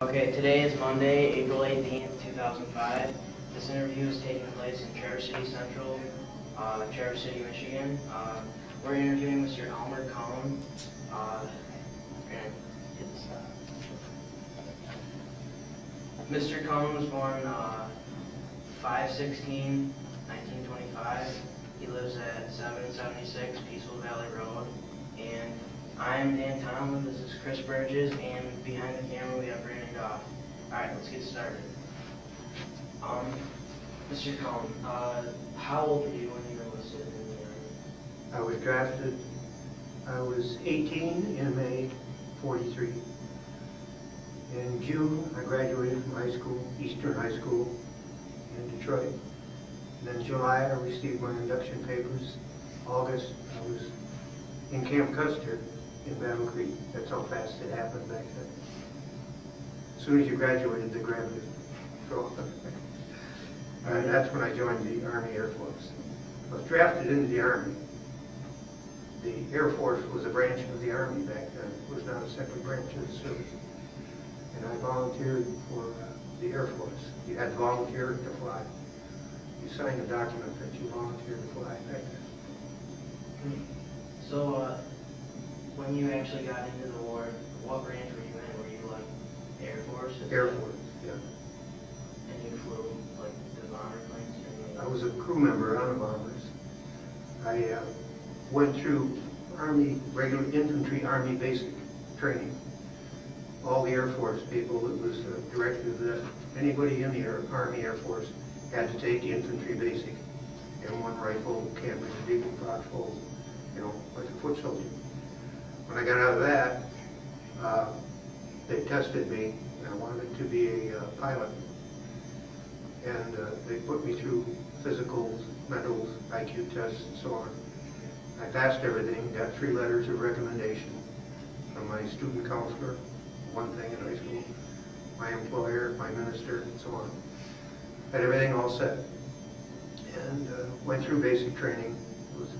Okay, today is Monday, April 18th, 2005. This interview is taking place in Traverse City Central, Traverse City, Michigan. We're interviewing Mr. Kohn. Mr. Kohn was born 5/16/1925. He lives at 776 Peaceful Valley Road. And I'm Dan Tomlin, this is Chris Burgess, and behind the camera we have Brandon Goff. Alright, let's get started. Mr. Kohn, how old were you when you were enlisted in the Army? I was drafted, I was 18 in May 43. In June, I graduated from high school, Eastern High School in Detroit. And then July, I received my induction papers. August, I was in Camp Custer in Battle Creek. That's how fast it happened back then. As soon as you graduated, they grabbed you. And that's when I joined the Army Air Force. I was drafted into the Army. The Air Force was a branch of the Army back then. It was not a separate branch of the service. And I volunteered for the Air Force. You had to volunteer to fly. You signed a document that you volunteered to fly back then. So, when you actually got into the war, what branch were you in? Were you like Air Force? Air Force, yeah. And you flew like the bomber planes? I was a crew member on the bombers. I went through Army, regular infantry Army basic training. All the Air Force people, it was a directive that anybody in the Army Air Force had to take the infantry basic. M1 rifle, Campbell, Deagle, Foxhole, you know, like a foot soldier. When I got out of that, they tested me. I wanted to be a pilot. And they put me through physicals, mentals, IQ tests, and so on. I passed everything, got 3 letters of recommendation from my student counselor, one thing in high school, my employer, my minister, and so on. Had everything all set. And went through basic training. It was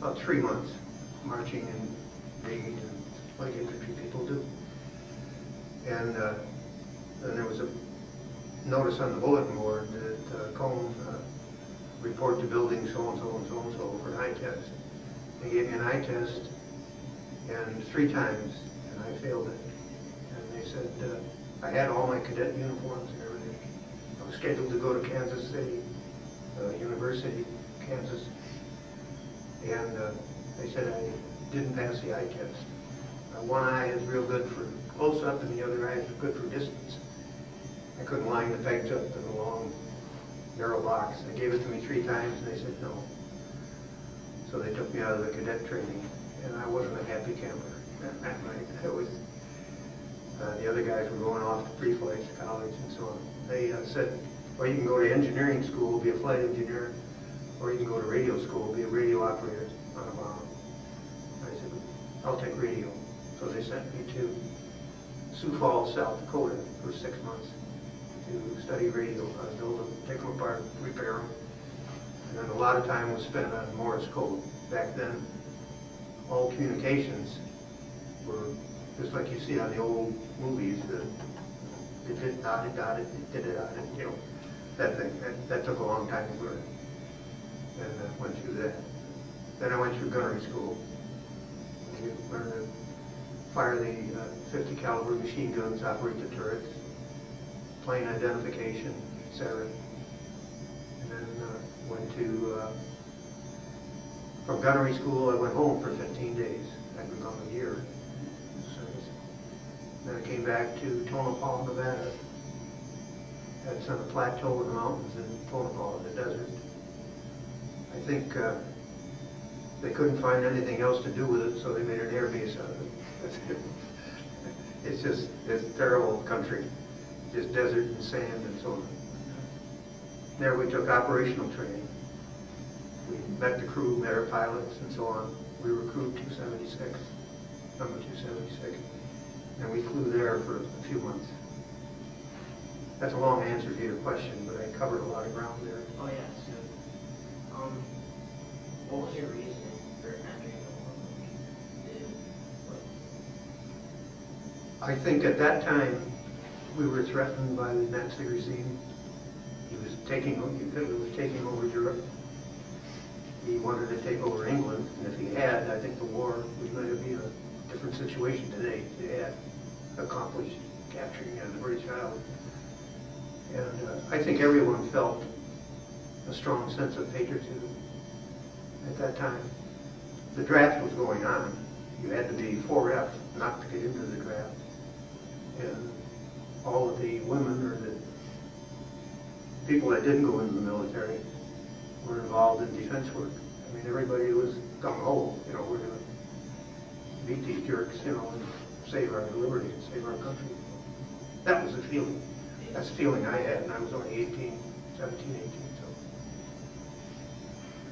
about 3 months, marching and raid, and like infantry people do. And then there was a notice on the bulletin board that Kohn report to building so-and-so and so-and-so for an eye test. They gave me an eye test, and 3 times, and I failed it. And they said I had all my cadet uniforms and everything. I was scheduled to go to Kansas City University, Kansas, and they said I didn't pass the eye test. One eye is real good for close-up, and the other eye is good for distance. I couldn't line the pegs up in a long, narrow box. They gave it to me 3 times, and they said no. So they took me out of the cadet training, and I wasn't a happy camper that night. It was, the other guys were going off to pre-flight college and so on. They said, well, you can go to engineering school, be a flight engineer, or you can go to radio school, be a radio operator on a bomb. I said, I'll take radio. So they sent me to Sioux Falls, South Dakota for 6 months to study radio, build them, take them apart, repair them. And then a lot of time was spent on Morse code. Back then, all communications were just like you see on the old movies, did dotted, you know, that thing. That took a long time to learn. And I went through that. Then I went through gunnery school. You learn to fire the 50 caliber machine guns, operate the turrets, plane identification, etc. And then went to, from gunnery school, I went home for 15 days. I'd been gone a year. Then I came back to Tonopah, Nevada. That's on a plateau in the mountains in Tonopah, in the desert. I think they couldn't find anything else to do with it, so they made an air base out of it. It's just, it's terrible country. Just desert and sand and so on. There we took operational training. We met the crew, met our pilots and so on. We were crew 276, number 276. And we flew there for a few months. That's a long answer to your question, but I covered a lot of ground there. Oh yeah, it's good. What was your reasoning for entering the war? I think at that time, we were threatened by the Nazi regime. Hitler was taking over Europe. He wanted to take over England, and if he had, I think the war would might have been a different situation today. If he had accomplished capturing the British Isles. And I think everyone felt a strong sense of patriotism at that time. The draft was going on. You had to be 4F not to get into the draft. And all of the women or the people that didn't go into the military were involved in defense work. I mean, everybody was gung-ho, you know, we're going to beat these jerks, you know, and save our liberty and save our country. That was the feeling. That's the feeling I had, and I was only 18, 17, 18,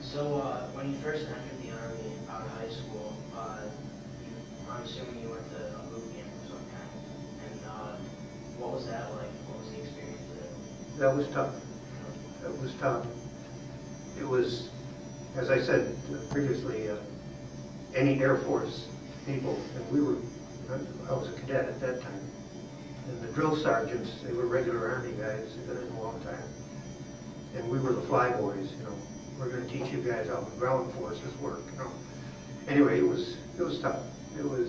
So when you first entered the Army out of high school, I'm assuming you went to a boot camp of some kind. And what was that like? What was the experience there? That was tough. That was tough. It was, as I said previously, any Air Force people, and I was a cadet at that time, and the drill sergeants, they were regular Army guys, they'd been in a long time, and we were the fly boys, you know. We're going to teach you guys how the ground forces work, you know. Anyway, it was tough. It was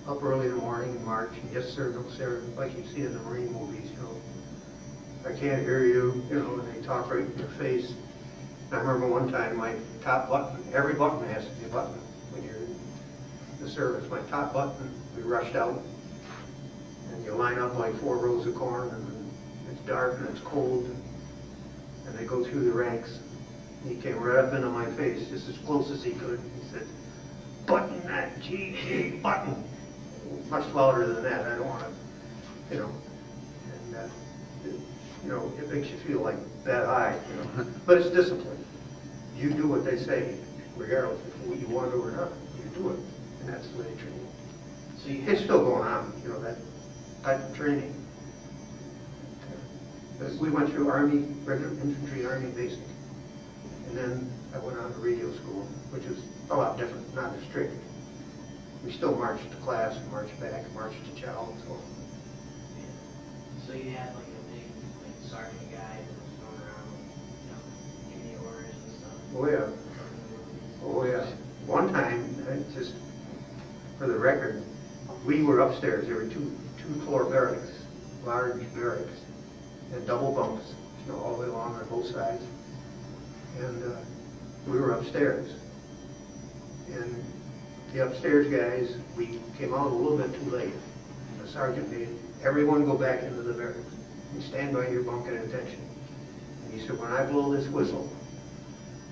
up early in the morning in March, and yes sir, no sir, like you see in the Marine movies, you know. I can't hear you, you know, and they talk right in your face. And I remember one time my top button, every button has to be a button when you're in the service. My top button, we rushed out, and you line up like 4 rows of corn, and it's dark and it's cold, and they go through the ranks. He came right up into my face, just as close as he could. He said, "Button that GG button." Much louder than that. I don't want to, you know. And you know, it makes you feel like that high, you know. But it's discipline. You do what they say, regardless if you want to or not. You do it, and that's the way they train you. So it's still going on, you know, that type of training. We went through Army, regular infantry, Army basic. And then I went on to radio school, which is a lot different, not as strict. We still marched to class, marched back, marched to chow, and so on. Yeah. So you had like a big sergeant guy that was going around, you know, giving you orders and stuff? Oh yeah. Oh yeah. One time, just for the record, we were upstairs. There were two-floor barracks, large barracks, and double bunks, you know, all the way along on both sides. And we were upstairs. And the upstairs guys, we came out a little bit too late. And the sergeant made everyone go back into the barracks and stand by your bunk at attention. And he said, when I blow this whistle,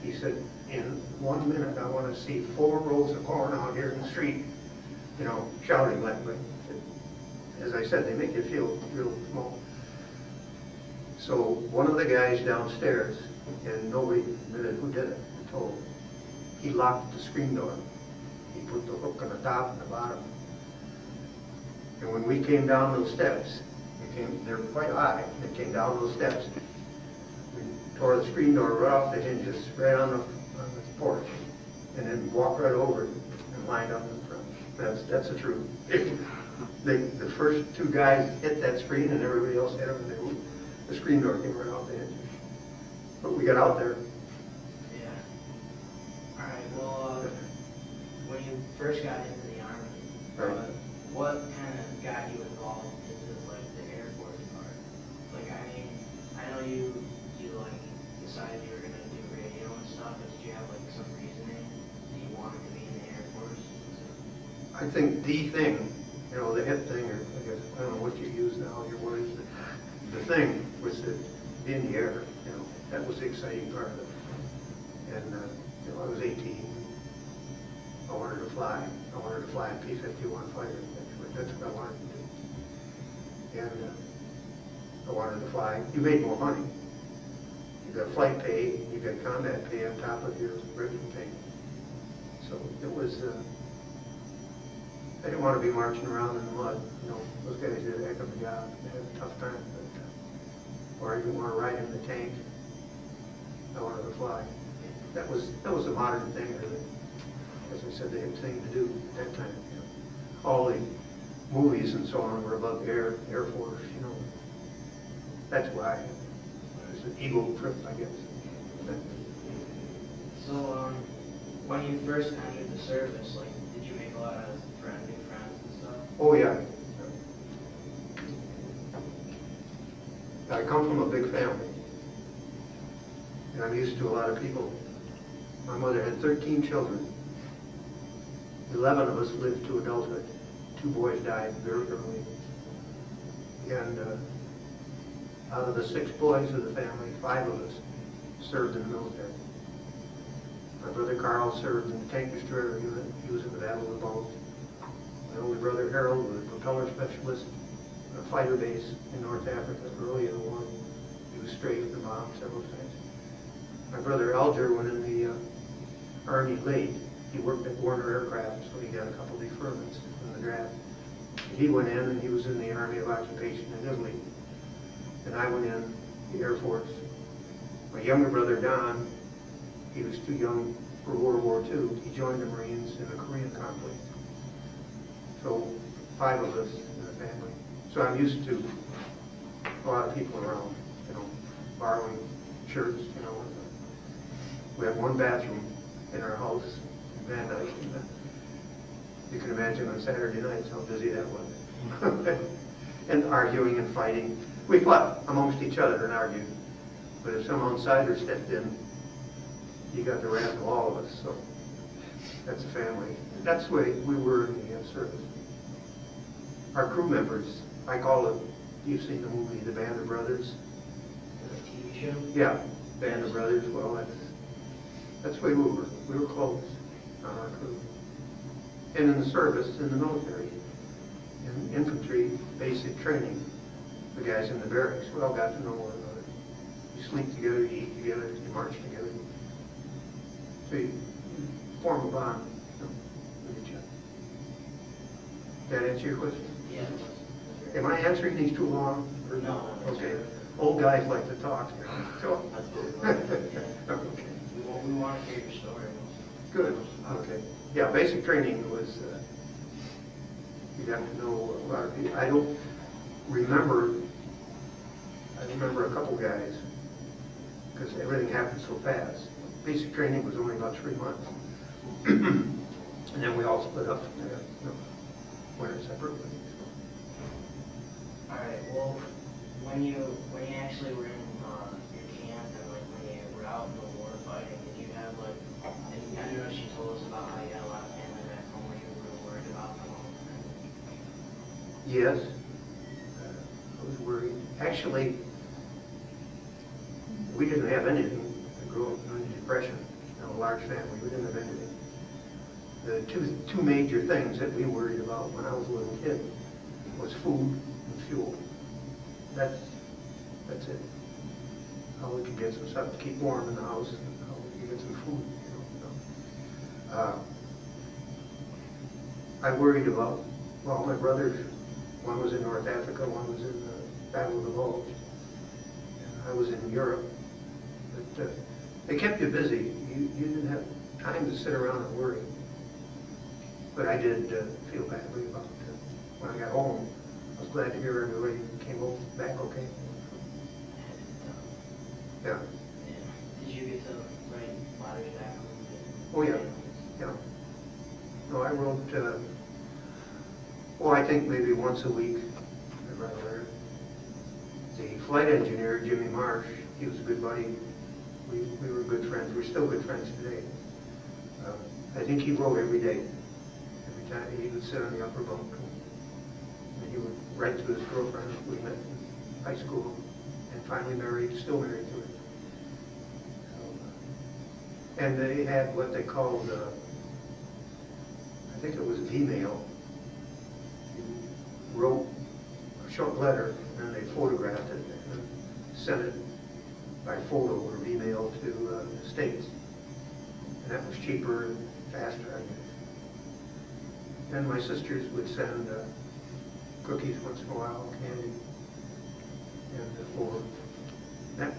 he said, in 1 minute I want to see 4 rows of corn out here in the street, you know, shouting like me. As I said, they make you feel real small. So one of the guys downstairs, and nobody admitted who did it, told, he locked the screen door. He put the hook on the top and the bottom. And when we came down those steps, they were quite high, they came down those steps, we tore the screen door right off the hinges, right on the porch, and then walked right over it and lined up in front. That's the truth. The first 2 guys hit that screen and everybody else hit them, and the screen door came right off the hinges. But we got out there. Yeah. All right. Well, when you first got into the Army, Right. What kind of got you involved into like the Air Force part? Like, I mean, I know you like decided you were gonna do radio and stuff, but did you have like some reasoning that you wanted to be in the Air Force? I think the thing, you know, the hip thing, or I guess, I don't know what you use now, your words, the thing was to be in the air, you know, that was the exciting part of it. And, you know, I was 18, I wanted to fly. I wanted to fly a P-51 fighter, that's what I wanted to do. And I wanted to fly. You made more money. You got flight pay, you got combat pay on top of your regular pay. So it was, I didn't want to be marching around in the mud. You know, those guys did a heck of a job. They had a tough time. But, or I didn't want to ride in the tank. I wanted to fly. That was a modern thing, or as I said, the hip thing to do at that time. You know. All the movies and so on were about the Air Force, you know. That's why. It was an ego trip, I guess. So, when you first entered the service, like, did you make a lot of new friends and stuff? Oh, yeah. I come from a big family, and I'm used to a lot of people. My mother had 13 children. 11 of us lived to adulthood. 2 boys died very early. And out of the 6 boys of the family, 5 of us served in the military. My brother Carl served in the tank destroyer unit. He was in the Battle of the Bulge. My older brother Harold was a propeller specialist at a fighter base in North Africa early in the war. He was strafed and bombed several times. My brother Alger went in the Army late. He worked at Warner Aircraft, so he got a couple deferments from the draft. He went in and he was in the Army of Occupation in Italy. And I went in the Air Force. My younger brother Don, he was too young for World War II. He joined the Marines in the Korean conflict. So 5 of us in the family. So I'm used to a lot of people around, you know, borrowing shirts, you know. We have 1 bathroom in our house in Van Dyke. You can imagine on Saturday nights how busy that was. And arguing and fighting. We fought amongst each other and argued. But if some outsider stepped in, you got the wrath of all of us. So that's a family. That's the way we were in the service. Our crew members, I call it, you've seen the movie The Band of Brothers? The TV show? Yeah, Band of Brothers. Well, that's the way we were. We were close on our crew. And in the service, in the military, in infantry, basic training, the guys in the barracks, we all got to know one another. You sleep together, you eat together, you march together. So you form a bond, you know, with each other. Did that answer your question? Yeah. Am I answering these too long? Or No. Okay. Old guys like to talk. So. That's good. Okay. We want to hear your story. Good. Okay. Yeah, basic training was, you got to know a lot of people. I remember a couple guys, because everything happened so fast. Basic training was only about 3 months. And then we all split up from there. You know, went separately. All right. Well, when you actually were in your camp and like when you were out in the war fighting, did you have like? And I know she told us about how you had a lot of family back home where you were worried about them all the time. Yes, I was worried. Actually, we didn't have anything. I grew up in depression, you know, a large family. We didn't have anything. The two major things that we worried about when I was a little kid was food and fuel. That's it. How we could get some stuff to keep warm in the house, and how we could get some food. You know. I worried about, well, my brothers. One was in North Africa, one was in the Battle of the Bulge. I was in Europe. But they kept you busy. You didn't have time to sit around and worry. But I did feel badly about when I got home. I was glad to hear everybody came back okay. Yeah. Did you get to write letters back home? Oh, yeah. Yeah. No, I wrote, I think maybe once a week I write a letter. The flight engineer, Jimmy Marsh, he was a good buddy. We were good friends. We're still good friends today. I think he wrote every day. Every time he would sit on the upper bunk and he would write to his girlfriend. We met in high school and finally married, still married to her. And they had what they called, I think it was V-mail. You wrote a short letter and they photographed it and sent it by photo or V-mail to the States. And that was cheaper and faster, I guess. And my sisters would send cookies once in a while, candy, and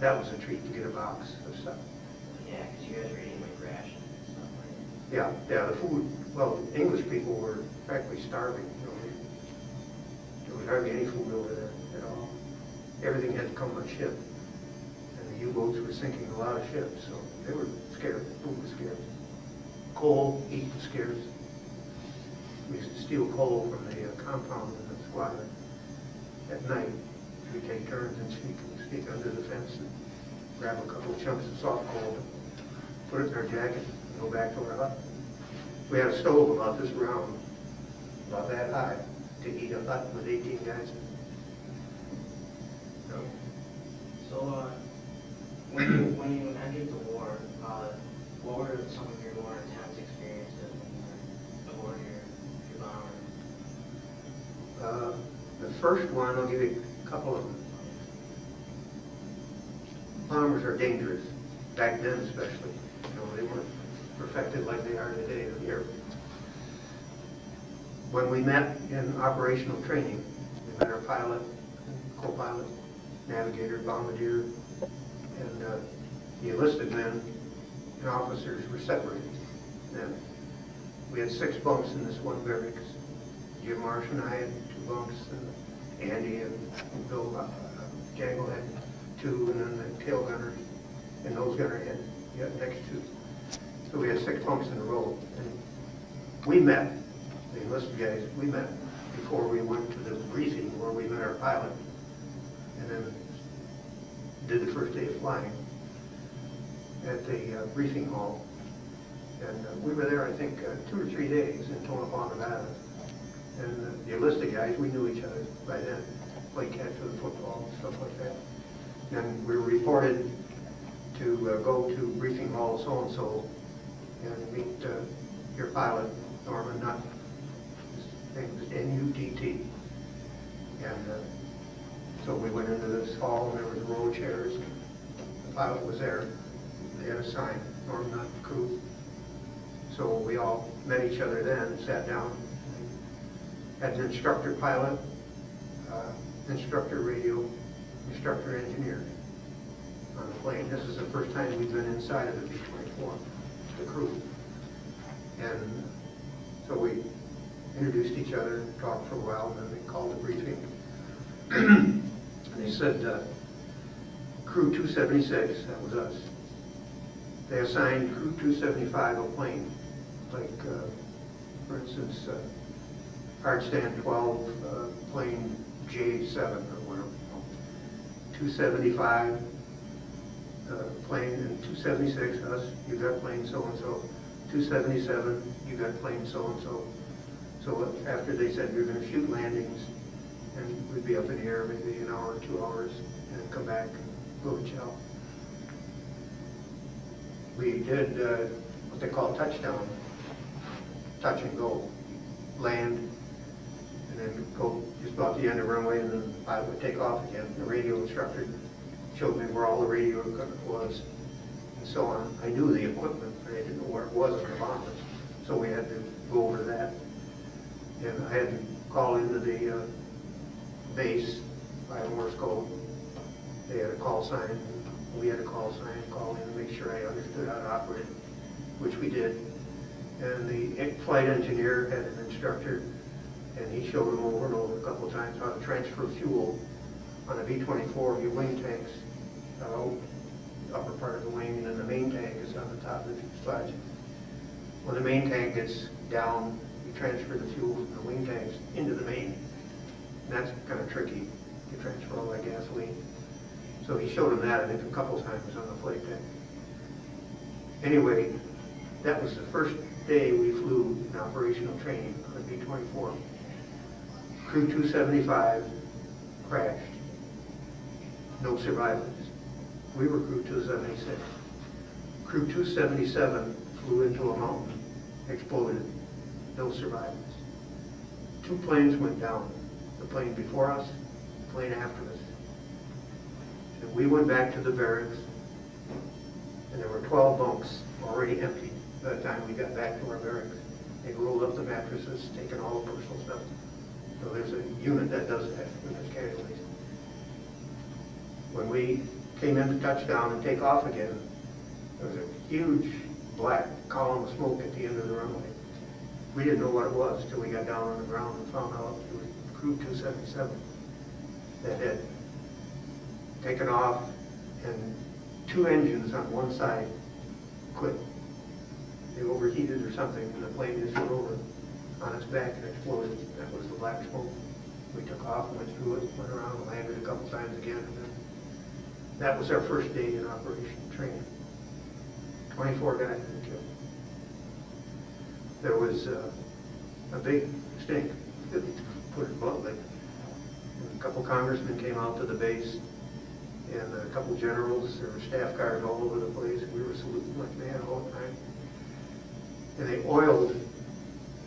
that was a treat to get a box of stuff. Yeah, because you guys were eating like rations and stuff like that. Yeah, the food, well, English people were practically starving, you know. hardly any food over there at all. Everything had to come on ship. And the U-boats were sinking a lot of ships, so they were scarce. Food was scarce. Coal, heat was scarce. We used to steal coal from the compound in the squadron at night. We'd take turns and sneak under the fence and grab a couple of chunks of soft coal, put it in our jacket, and go back to our hut. We had a stove about this round, about that high, to heat a hut with 18 guys in it. So, when you entered the war, what were some of your more intense experiences when you were aboard your bomber? The first one, I'll give you a couple of them. Bombers are dangerous, back then especially. You know, they weren't perfected like they are today in the Air Force. When we met in operational training, we met our pilot, co-pilot, navigator, bombardier, and the enlisted men and officers were separated. Then we had 6 bunks in this one barracks. Jim Marsh and I had 2 bunks, and Andy and Bill Jangle had 2, and then the tail gunner and nose gunner had next to. So we had 6 bunks in a row. And we met, the enlisted guys, we met before we went to the briefing where we met our pilot, and then did the first day of flying at the briefing hall. And we were there, I think, 2 or 3 days in Tonopah, Nevada. And the enlisted guys, we knew each other by then, played catch with football and stuff like that. And we were reported to go to briefing hall so-and-so and meet your pilot, Norman Nutt. His name was N-U-T-T. And so we went into this hall, and there was a row of chairs. The pilot was there. They had a sign, Norman Nutt, crew. So we all met each other then and sat down. Had an instructor pilot, instructor radio, instructor engineer on the plane. This is the first time we've been inside of the B-24, the crew. And so we introduced each other, talked for a while, and then they called the briefing. And they said, crew 276, that was us. They assigned crew 275 a plane, like, for instance, hard stand 12, plane J7 or whatever. 275 plane, and 276 us, you got plane so-and-so. 277, you got plane so-and-so. So after they said you're going to shoot landings, and we'd be up in the air maybe an hour, 2 hours, and come back and go to chow. We did what they call touchdown, touch and go, land, and then go just about the end of the runway, and then the pilot would take off again. The radio instructor showed me where all the radio equipment was, and so on. I knew the equipment, but I didn't know where it was on the bombers, so we had to go over that. And I had to call into the base by Morse code. They had a call sign, we had a call sign, call in to make sure I understood how to operate, which we did. And the flight engineer had an instructor, and he showed them over and over a couple of times how to transfer fuel on a B-24. Your wing tanks out, upper part of the wing, and then the main tank is on the top of the fuselage. When the main tank gets down, you transfer the fuel from the wing tanks into the main. And that's kind of tricky. You transfer all that gasoline. So he showed them that, I think, a couple of times on the flight deck. Anyway, that was the first day we flew in operational training on the B-24. Crew 275 crashed. No survivors. We were crew 276. Crew 277 flew into a mountain, exploded. No survivors. 2 planes went down. The plane before us, the plane after us. And we went back to the barracks, and there were 12 bunks already empty by the time we got back to our barracks. They rolled up the mattresses, taken all the personal stuff. So there's a unit that does that when there's casualties. When we came in to touchdown and take off again, there was a huge black column of smoke at the end of the runway. We didn't know what it was until we got down on the ground and found out it was Crew 277 that had taken off, and two engines on one side quit. They overheated or something, and the plane just went over on its back and exploded. That was the black smoke. We took off, went through it, went around, landed a couple times again, and then that was our first day in operation training. 24 guys were killed. There was a big stink, to put it bluntly. A couple congressmen came out to the base, and a couple generals. There were staff cars all over the place. We were saluting like mad all the time. And they oiled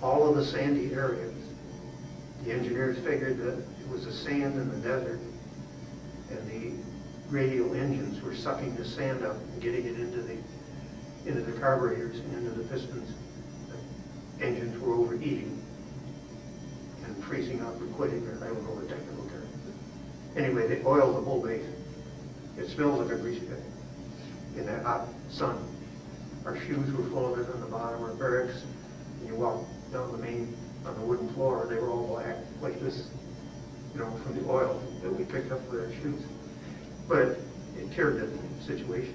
all of the sandy areas. The engineers figured that it was the sand in the desert, and the radial engines were sucking the sand up and getting it into the carburetors and into the pistons. The engines were overheating and freezing up or quitting, or I don't know the technical term. Anyway, they oiled the whole base. It smells like a grease pit in that hot sun. Our shoes were full of it on the bottom of our barracks. And you walk down the main, on the wooden floor, they were all black, like this, you know, from the oil that we picked up with our shoes. But it cured the situation.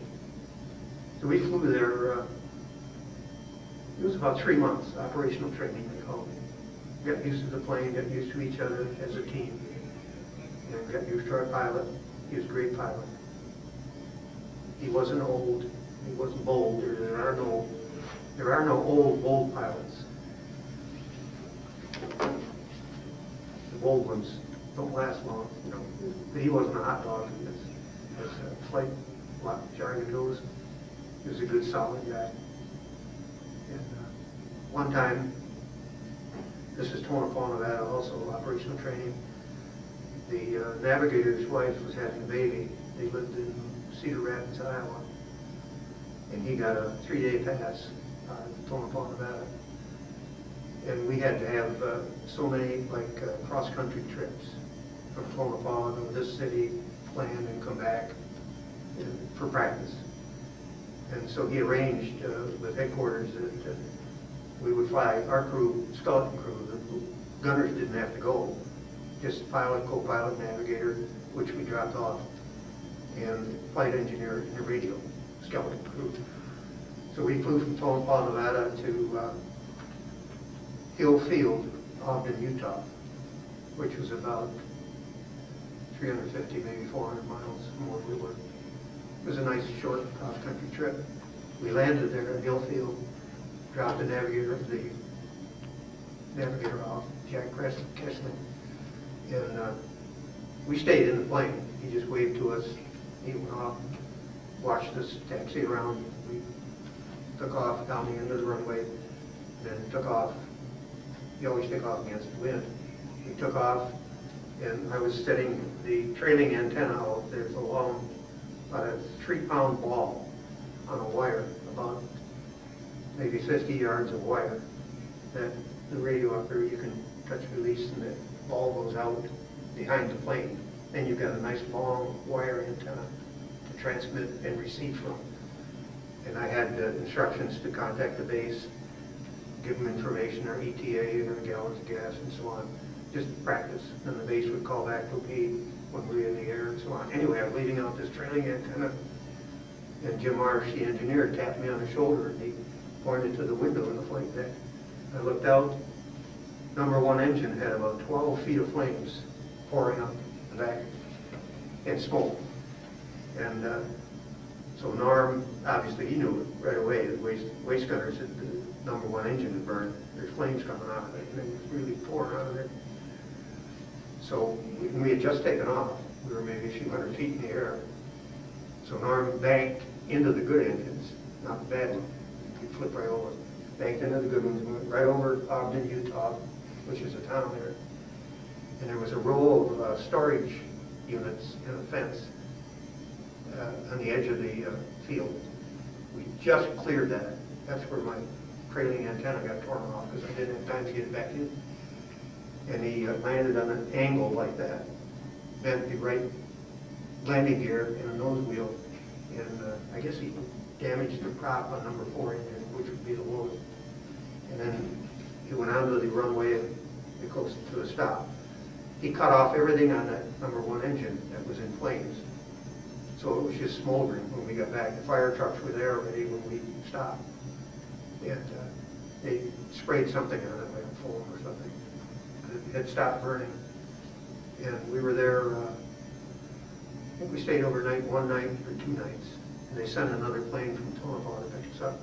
So we flew there, it was about 3 months, operational training, they called it. Got used to the plane, got used to each other as a team, and got used to our pilot. He was a great pilot. He wasn't old, he wasn't bold. There are no old, bold pilots. The bold ones don't last long, you know. But he wasn't a hot dog, as flight jargon goes. He was a good, solid guy. And one time, this is Tonopah, Nevada, also operational training. The navigator's wife was having a baby. They lived in Cedar Rapids, Iowa. And he got a 3-day pass to Tonopah, Nevada. And we had to have so many cross-country trips from Tonopah to this city, land and come back for practice. And so he arranged with headquarters that we would fly our crew, skeleton crew. The gunners didn't have to go, just pilot, co-pilot, navigator, which we dropped off, and flight engineer and the radio, skeleton crew. So we flew from Tonopah, Nevada to Hill Field, Ogden, Utah, which was about 350, maybe 400 miles from where we were. It was a nice, short cross-country trip. We landed there at Hill Field, dropped the navigator off, Jack Kessler, and we stayed in the plane. He just waved to us. He went off, watched us taxi around. We took off down the end of the runway, then took off. You always take off against the wind. We took off, and I was setting the trailing antenna out. There's a long, about a 3-pound ball on a wire, about maybe 50 yards of wire that the radio up there you can touch release, and the ball goes out behind the plane. Then you've got a nice long wire antenna to transmit and receive from. And I had instructions to contact the base, give them information, our ETA and our gallons of gas and so on. Just practice. And the base would call back to me when we were in the air and so on. Anyway, I was leaving out this trailing antenna, and Jim Marsh, the engineer, tapped me on the shoulder, and he pointed to the window in the flight deck. I looked out. Number 1 engine had about 12 feet of flames pouring up the back and smoke. And so Norm, obviously he knew it right away. The waste gunners at the number 1 engine had burned. There's flames coming out of it, and it was really pouring out of it. So we had just taken off. We were maybe a few hundred feet in the air. So Norm banked into the good engines, not the bad ones. He'd flip right over. Banked into the good ones, went right over Ogden, Utah, which is a town there. And there was a row of storage units and a fence on the edge of the field. We just cleared that. That's where my trailing antenna got torn off because I didn't have time to get it back in. And he landed on an angle like that, bent the right landing gear and a nose wheel, and I guess he damaged the prop on number 4 engine, which would be the lowest. And then he went onto the runway and it goes to a stop. he cut off everything on that #1 engine that was in flames. So it was just smoldering when we got back. The fire trucks were there already when we stopped. And they sprayed something on it, like a foam or something. It had stopped burning. And we were there, I think we stayed overnight, one night or 2 nights. And they sent another plane from Tonopah to pick us up.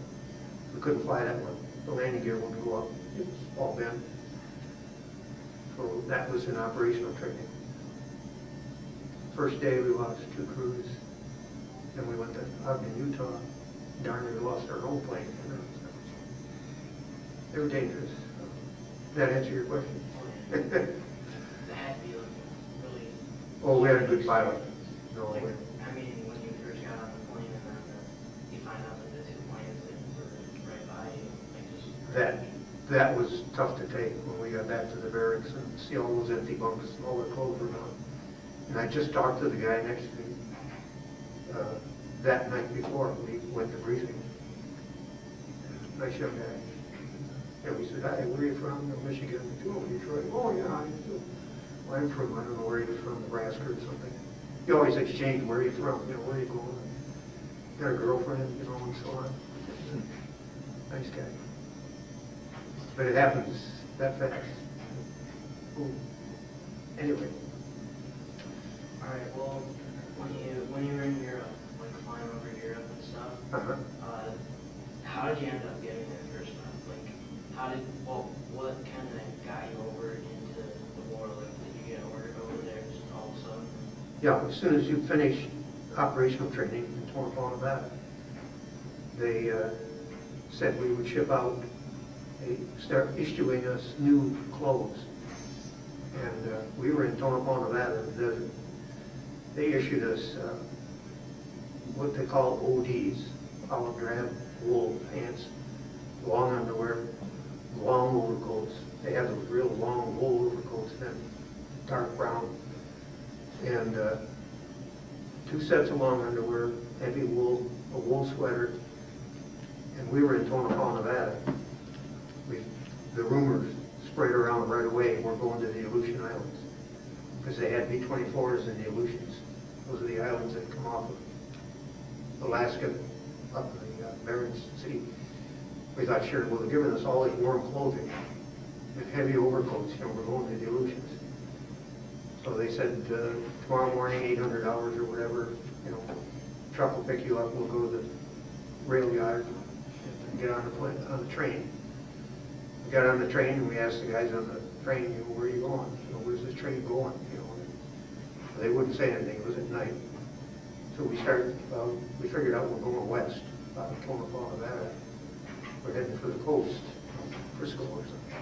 We couldn't fly that one. The landing gear wouldn't go up. It was all bent. So that was in operational training. First day we lost 2 crews. Then we went to Ogden, Utah. Darn, we lost our own plane. They were dangerous. That answer your question? That had to be really... Oh, we had a good pilot. No, like, I mean, when you first got on the plane and then you find out that the 2 planes that were right by you, like just... That was tough to take when we got back to the barracks and see all those empty bunks, all the clothes were gone. And I just talked to the guy next to me that night before we went to briefing. Nice young guy. And we said, "Hi, where are you from?" "Michigan." "Oh, Detroit." "Oh, yeah, well, I'm from, I don't know where he was from, Nebraska or something." You always exchange, "Where are you from?" "Where are you going?" "Got a girlfriend?" And so on. Nice guy. But it happens that fast. Ooh. Anyway. All right. Well, when you were in Europe, like flying over Europe and stuff, how did you end up getting there first time? Like, what kind of got you over into the war? Like, did you get ordered over there just all of a sudden? Yeah, as soon as you finish operational training in Tonopah, Nevada, they said we would ship out. They start issuing us new clothes. And we were in Tonopah, Nevada, in the desert. They issued us what they call ODs, olive drab wool pants, long underwear, long overcoats. They have those real long wool overcoats then, dark brown. And 2 sets of long underwear, heavy wool, a wool sweater. And we were in Tonopah, Nevada. The rumors spread around right away, we're going to the Aleutian Islands. Because they had B-24s in the Aleutians. Those are the islands that come off of Alaska, up in the Bering Sea. We thought, sure, well, they're giving us all this warm clothing and heavy overcoats, we're going to the Aleutians. So they said, tomorrow morning, $800 or whatever, truck will pick you up, we'll go to the rail yard and get on the train. We got on the train and we asked the guys on the train, "Where are you going? Where's this train going?" They wouldn't say anything. It was at night. So we figured out we're going west, out of Tonopah, Nevada. We're heading for the coast, Frisco or something.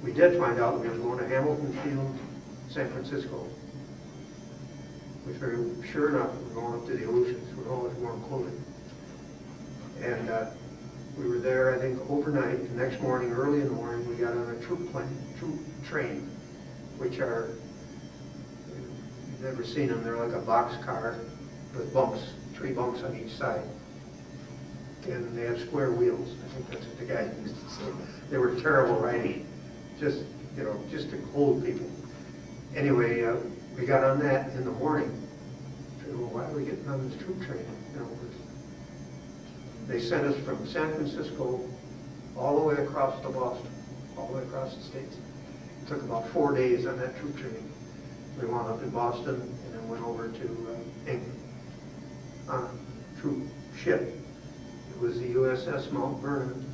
We did find out we were going to Hamilton Field, San Francisco. We figured, sure enough, we're going up to the Aleutians with all this warm clothing. And we were there, I think, overnight. The next morning, early in the morning, we got on a troop train, which are, you've never seen them, they're like a box car with bumps, 3 bumps on each side. And they have square wheels. I think that's what the guy used to say. They were terrible riding, just to hold people. Anyway, we got on that in the morning. I said, "Well, why are we getting on this troop train?" They sent us from San Francisco all the way across to Boston, all the way across the states. It took about 4 days on that troop train. We wound up in Boston and then went over to England on a troop ship. It was the USS Mount Vernon,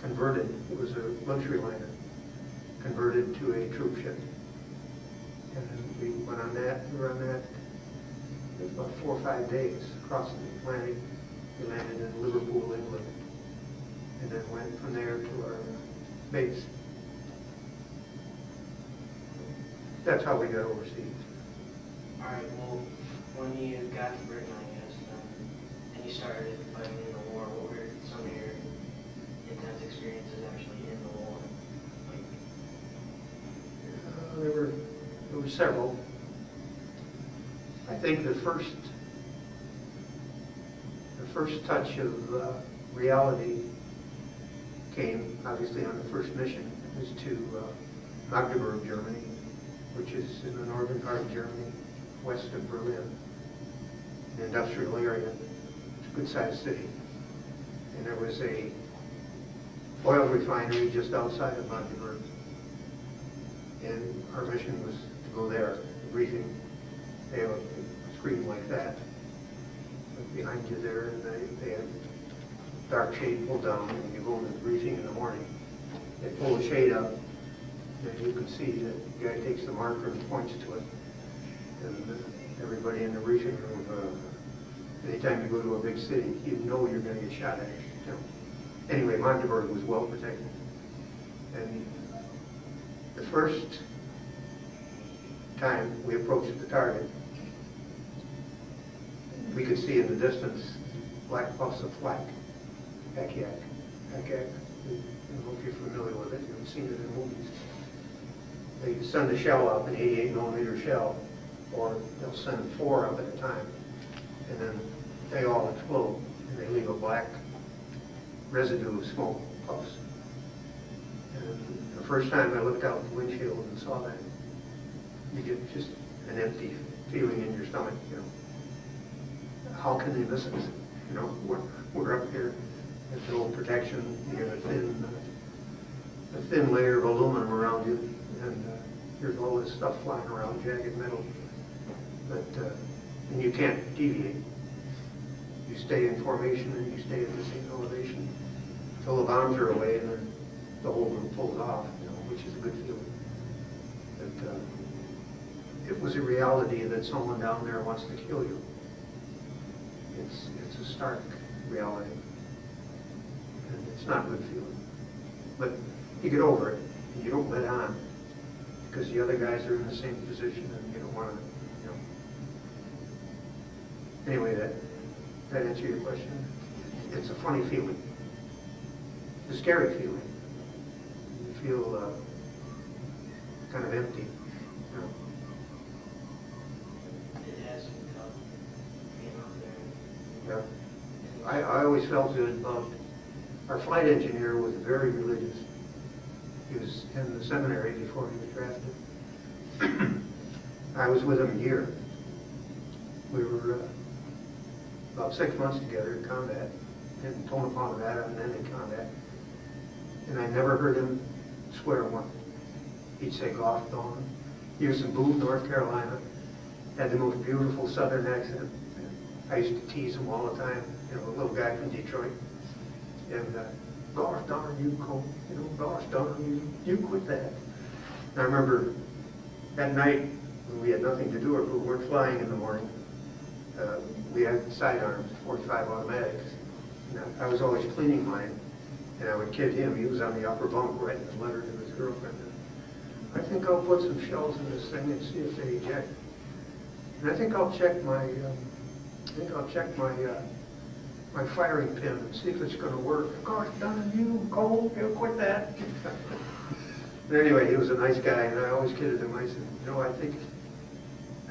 converted. It was a luxury liner, converted to a troop ship. And then we went on that. We were on that. It was about 4 or 5 days across the Atlantic. We landed in Liverpool, England, and then went from there to our base. That's how we got overseas. All right, well, when you got to Britain, I guess, and you started fighting in the war, what were some of your intense experiences actually in the war? There were several. I think the first touch of reality came obviously on the first mission. It was to Magdeburg, Germany, which is in the northern part of Germany, west of Berlin, an industrial area. It's a good-sized city. And there was a oil refinery just outside of Magdeburg. And our mission was to go there, the briefing. They have a screen like that behind you there, and they have dark shade pulled down, and you go into the briefing in the morning. They pull the shade up, and you can see that the guy takes the marker and points to it. And everybody in the briefing room, anytime you go to a big city, you know you're going to get shot at. You know. Anyway, Magdeburg was well protected. And the first time we approached the target, we could see in the distance black puffs of flak, ack-ack. I don't know if you're familiar with it, you've seen it in movies. They send a shell up, an 88mm shell, or they'll send 4 up at a time, and then they all explode, and they leave a black residue of smoke puffs. And the first time I looked out the windshield and saw that, you get just an empty feeling in your stomach, you know. How can they miss us? You know, we're up here, there's no protection, you get a thin layer of aluminum around you, and there's all this stuff flying around, jagged metal, but and you can't deviate. You stay in formation and you stay at the same elevation until the bombs are away, and then the whole group pulls off, you know, which is a good feeling. But it was a reality that someone down there wants to kill you. It's a stark reality, and it's not a good feeling. But you get over it, and you don't let on, because the other guys are in the same position, and you don't want to, you know. Anyway, that answer your question? It's a funny feeling. It's a scary feeling. You feel kind of empty, you know. It has been tough being out there. Yeah. I always felt good about our flight engineer was very religious. He was in the seminary before he was drafted. I was with him a year. We were about 6 months together in combat, in Tonopah, Nevada, and then in combat. And I never heard him swear once. He'd say "Goff Dawn." He was in Boone, North Carolina, had the most beautiful southern accent. I used to tease him all the time, you know, a little guy from Detroit. And "Gosh darn you, Kohn, you know, gosh darn you quit that." And I remember that night when we had nothing to do, or we weren't flying in the morning, we had sidearms, 45 automatics. And I was always cleaning mine, and I would kid him. He was on the upper bunk writing a letter to his girlfriend. I think I'll put some shells in this thing and see if they eject. And I think I'll check my, my firing pin and see if it's going to work. Gosh darn you, Kohn, you'll quit that. But anyway, he was a nice guy, and I always kidded him. I said, you know, I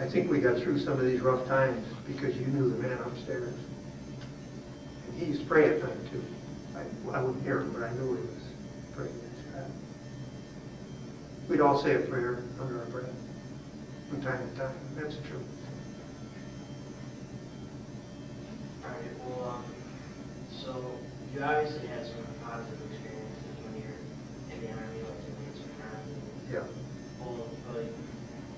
think we got through some of these rough times because you knew the man upstairs. And he used to pray at night too. I wouldn't hear him, but I knew he was praying. We'd all say a prayer under our breath from time to time. That's true. All right, well, so you obviously had some positive experiences when you're in the Army, like in the Army. Yeah. Well, but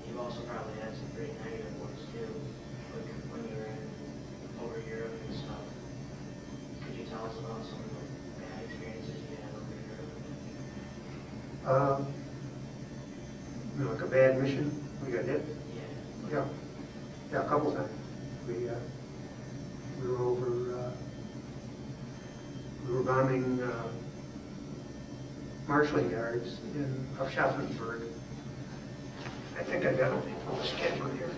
you've also probably had some pretty negative ones too, like when you were in over Europe and stuff. Could you tell us about some of the bad experiences you had over Europe? You know, like a bad mission, we got hit. Yeah. Yeah, a couple times. We were over. We were bombing marshalling yards in Schaffenburg. I think I got a schedule here.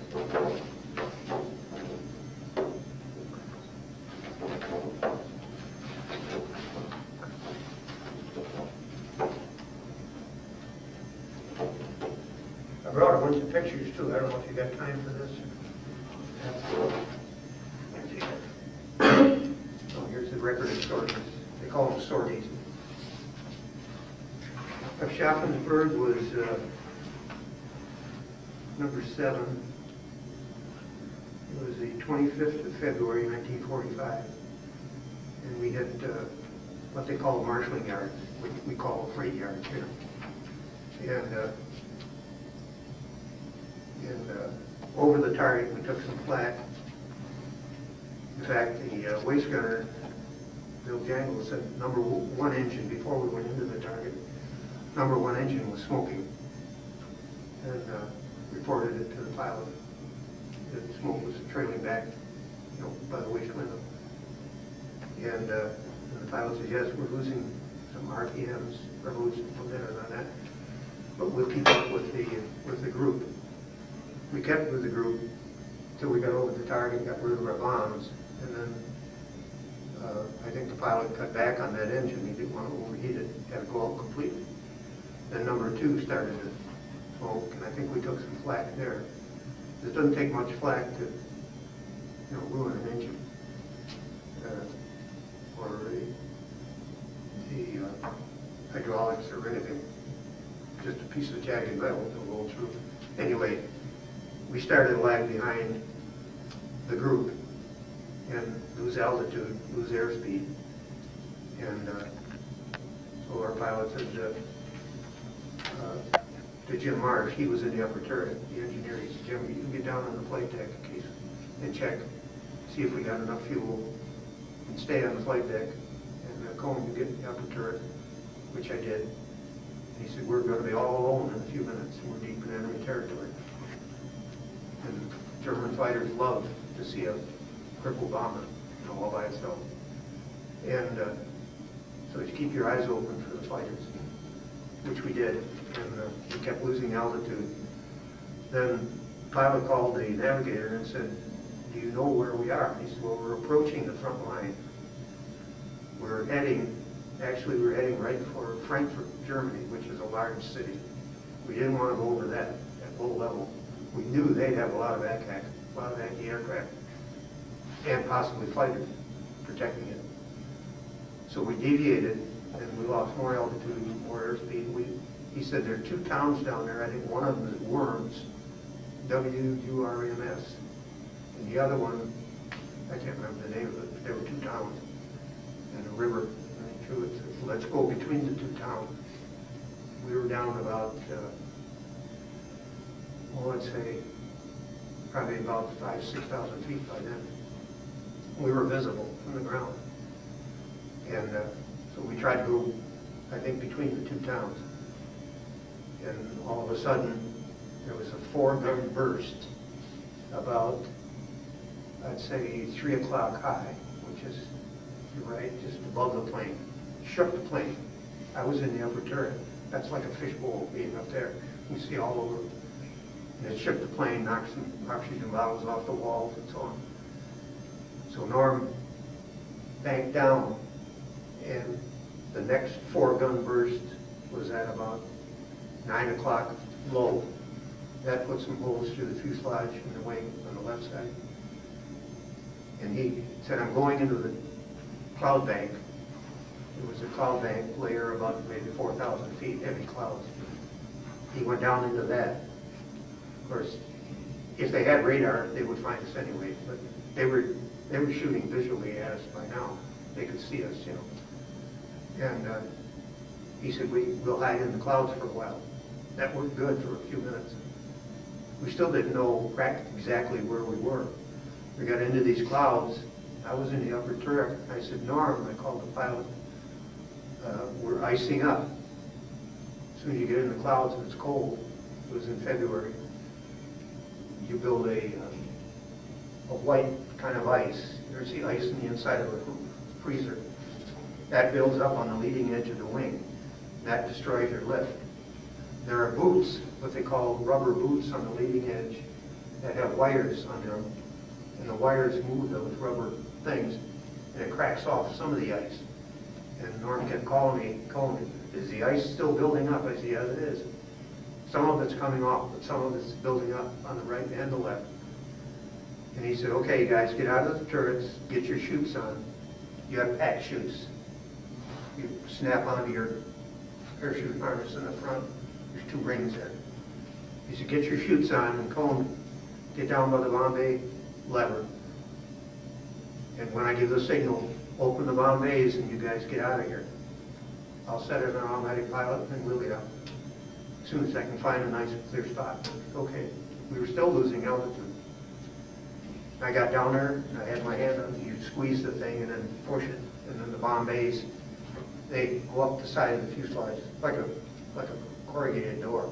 I brought a bunch of pictures too. I don't know if you got time for this. Oh, here's the record of sorties. They call them sorties. Schaffenburg was number 7. It was the 25th of February, 1945. And we had what they call a marshalling yard, what we call a freight yard here. And over the target, we took some flak. In fact, the waist gunner, Bill Jangle, said number 1 engine, before we went into the target, number 1 engine was smoking, and reported it to the pilot. The smoke was trailing back, by the waist window. And the pilot said, yes, we're losing some RPMs, revolutions per minute on that, but we'll keep up with the group. We kept with the group till we got over the target, got rid of our bombs, and then I think the pilot cut back on that engine. He didn't want to overheat it, had to go out completely. Then number 2 started to smoke, and I think we took some flak there. It doesn't take much flak to, ruin an engine or the hydraulics or anything. Just a piece of jagged metal to roll through. Anyway, we started to lag behind the group and lose altitude, lose airspeed. And so our pilot said to Jim Marsh, he was in the upper turret, the engineer, he said, Jim, you can get down on the flight deck in case, and check, see if we got enough fuel, and stay on the flight deck. And Kohn, you get in the upper turret, which I did. And he said, we're going to be all alone in a few minutes, and we're deep in enemy territory. And German fighters love to see a crippled bomber, all by itself. And so you keep your eyes open for the fighters, which we did. And we kept losing altitude. Then the pilot called the navigator and said, do you know where we are? And he said, well, we're approaching the front line. We're heading right for Frankfurt, Germany, which is a large city. We didn't want to go over that at low level. We knew they'd have a lot of anti-aircraft and possibly fighters protecting it. So we deviated and we lost more altitude, more airspeed. He said there are 2 towns down there. I think one of them is Worms, WURMS, and the other one, I can't remember the name of it, but there were 2 towns and a river running through it. So let's go between the 2 towns. We were down about, let's say, probably about 5,000 to 6,000 feet by then. We were visible from the ground. And so we tried to go, I think, between the 2 towns. And all of a sudden, there was a 4-gun burst about, I'd say, 3 o'clock high, which is, you're right, just above the plane. Shook the plane. I was in the upper turret. That's like a fishbowl being up there. You see all over. And it shook the plane, knocked some oxygen bottles off the walls and so on. So Norm banked down, and the next 4-gun burst was at about 9 o'clock low. That put some holes through the fuselage and the wing on the left side. And he said, I'm going into the cloud bank. It was a cloud bank layer about maybe 4,000 feet, heavy clouds. He went down into that. Of course, if they had radar, they would find us anyway, but they were shooting visually at us by now. They could see us, And he said, we'll hide in the clouds for a while. That worked good for a few minutes. We still didn't know exactly where we were. We got into these clouds. I was in the upper turret. I said, Norm, I called the pilot, we're icing up. As soon as you get in the clouds and it's cold, it was in February, you build a white kind of ice. You ever see ice in the inside of a freezer? That builds up on the leading edge of the wing. That destroys your lift. There are boots, what they call rubber boots on the leading edge, that have wires under them. And the wires move those rubber things, and it cracks off some of the ice. And Norm kept calling me, is the ice still building up? I said, yeah, it is. Some of it's coming off, but some of it's building up on the right and the left. And he said, okay, guys, get out of the turrets, get your chutes on. You have pack chutes. You snap onto your parachute harness in the front. There's 2 rings there. He said, get your chutes on and Kohn, get down by the Bombay lever. And when I give the signal, open the Bombays and you guys get out of here. I'll set it on automatic pilot and we'll get out. As soon as I can find a nice clear spot. Okay. We were still losing altitude. I got down there and I had my hand on it. You squeeze the thing and then push it. And then the Bombays, they go up the side of the fuselage like a corrugated door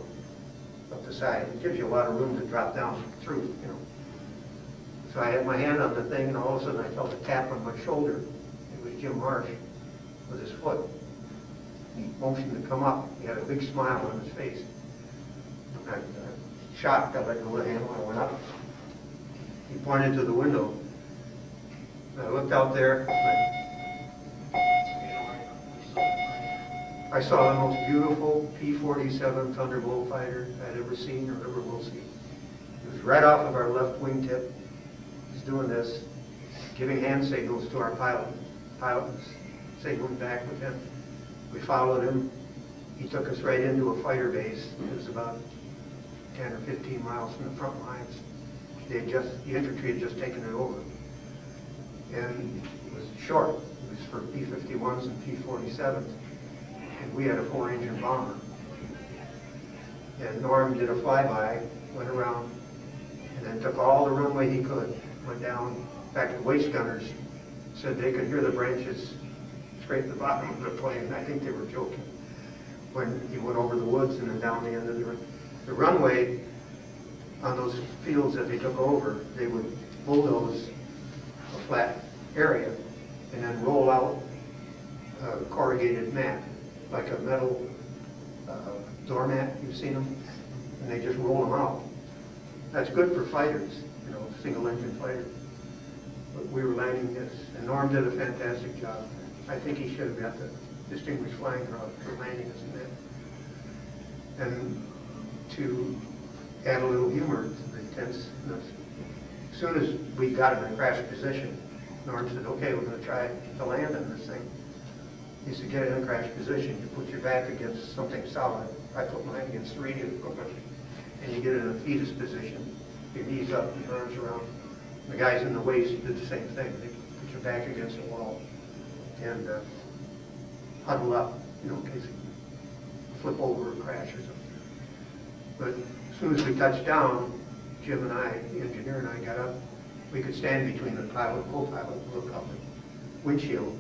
up the side. It gives you a lot of room to drop down through, you know. So I had my hand on the thing and all of a sudden I felt a tap on my shoulder. It was Jim Marsh with his foot. He motioned to come up. He had a big smile on his face. I shocked. I let go of the handle. I went up. He pointed to the window. I looked out there. I saw the most beautiful P-47 Thunderbolt fighter I'd ever seen or ever will see. It was right off of our left wingtip. He's doing this, giving hand signals to our pilot. Pilot was signaling back with him. We followed him. He took us right into a fighter base. It was about 10 or 15 miles from the front lines. The infantry had just taken it over. And it was short. It was for P-51s and P-47s. And we had a 4-engine bomber. And Norm did a flyby, went around, and then took all the runway he could. Went down. In fact, the waist gunners said they could hear the branches scrape the bottom of the plane. I think they were joking. When he went over the woods and then down the end of the runway, on those fields that they took over, they would bulldoze a flat area and then roll out a corrugated mat, like a metal doormat. You've seen them? And they just roll them out. That's good for fighters, you know, single-engine fighters. But we were landing this, and Norm did a fantastic job. I think he should have got the Distinguished Flying Cross for landing us in that. And to add a little humor to the tenseness, as soon as we got in a crash position, Norm said, okay, we're going to try to land on this thing. He said, get in a crash position. You put your back against something solid. I put mine against the radio equipment. And you get in a fetus position. Your knees up and your arms around. The guys in the waist did the same thing. They put your back against the wall and huddle up, you know, in case you flip over or crash or something. But as soon as we touched down, Jim and I, the engineer and I got up. We could stand between the pilot and co-pilot and look out the windshield.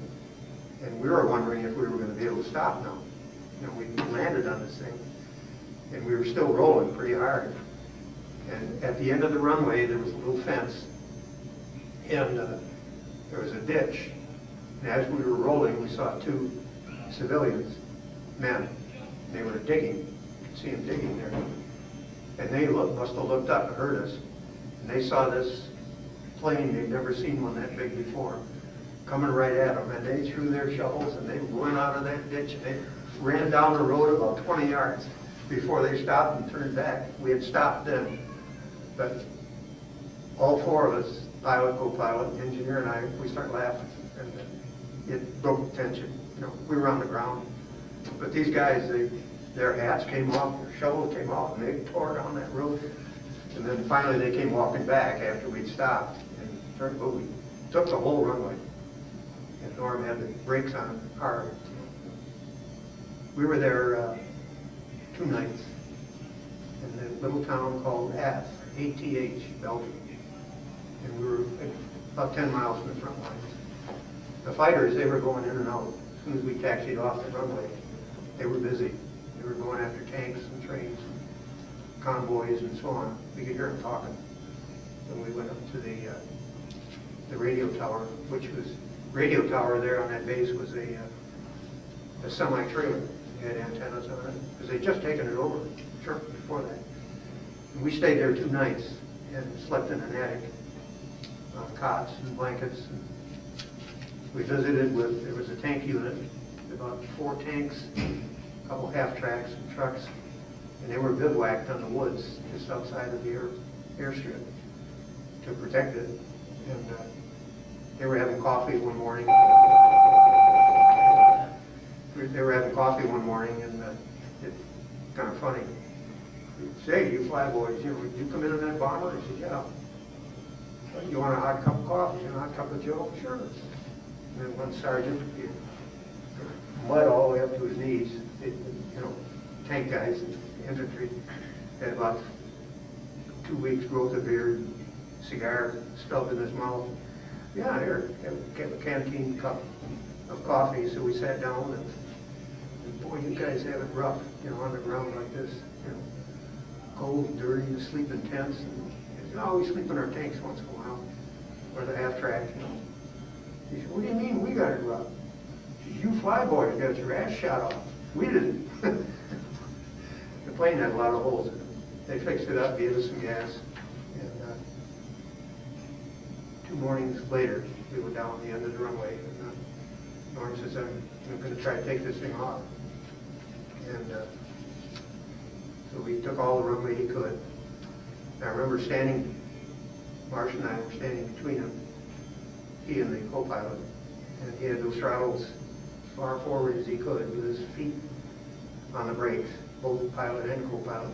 And we were wondering if we were going to be able to stop now. You know, we landed on this thing, and we were still rolling pretty hard. And at the end of the runway, there was a little fence, and there was a ditch. And as we were rolling, we saw two civilians, men. They were digging. You could see them digging there. And they must have looked up and heard us. And they saw this plane. They'd never seen one that big before, coming right at them. And they threw their shovels, and they went out of that ditch, and they ran down the road about 20 yards before they stopped and turned back. We had stopped then. But all four of us, pilot, co-pilot, engineer, and I, we started laughing. And it broke the tension. You know, we were on the ground. But these guys, their hats came off, their shovels came off, and they tore down that road. And then finally they came walking back after we'd stopped and turned moving. Took the whole runway. And Norm had the brakes on hard. We were there 2 nights in a little town called Ath, A-T-H, Belgium. And we were about 10 miles from the front lines. The fighters, they were going in and out. As soon as we taxied off the runway, they were busy. They were going after tanks and trains and convoys and so on. We could hear them talking. Then we went up to the radio tower, which was, radio tower there on that base was a semi-trailer. It had antennas on it, because they'd just taken it over shortly before that. And we stayed there 2 nights and slept in an attic on cots and blankets. And we visited with, there was a tank unit, about 4 tanks, a couple half-tracks and trucks, and they were bivouacked on the woods just outside of the airstrip to protect it. And they were having coffee one morning. They were having coffee one morning, and it's kind of funny. Say, you fly boys, would you come in on that bomber? I said, yeah. You want a hot cup of coffee and a hot cup of Joe? Sure. And then one sergeant, mud all the way up to his knees, tank guys, infantry, had about 2 weeks growth of beard, cigar stuffed in his mouth. Yeah, here, have a canteen cup of coffee. So we sat down and boy, you guys have it rough, on the ground like this, cold and dirty, you sleep in tents. And, we sleep in our tanks once in a while, or the half track, He said, what do you mean we got it rough? You fly boys got your ass shot off. We didn't. The plane had a lot of holes in it. They fixed it up, gave us some gas, and 2 mornings later, we were down the end of the runway, and Norm says, I'm going to try to take this thing off. And so we took all the runway he could. And I remember Marsh and I were standing between him, he and the co-pilot, and he had those throttles as far forward as he could with his feet on the brakes, both pilot and co-pilot.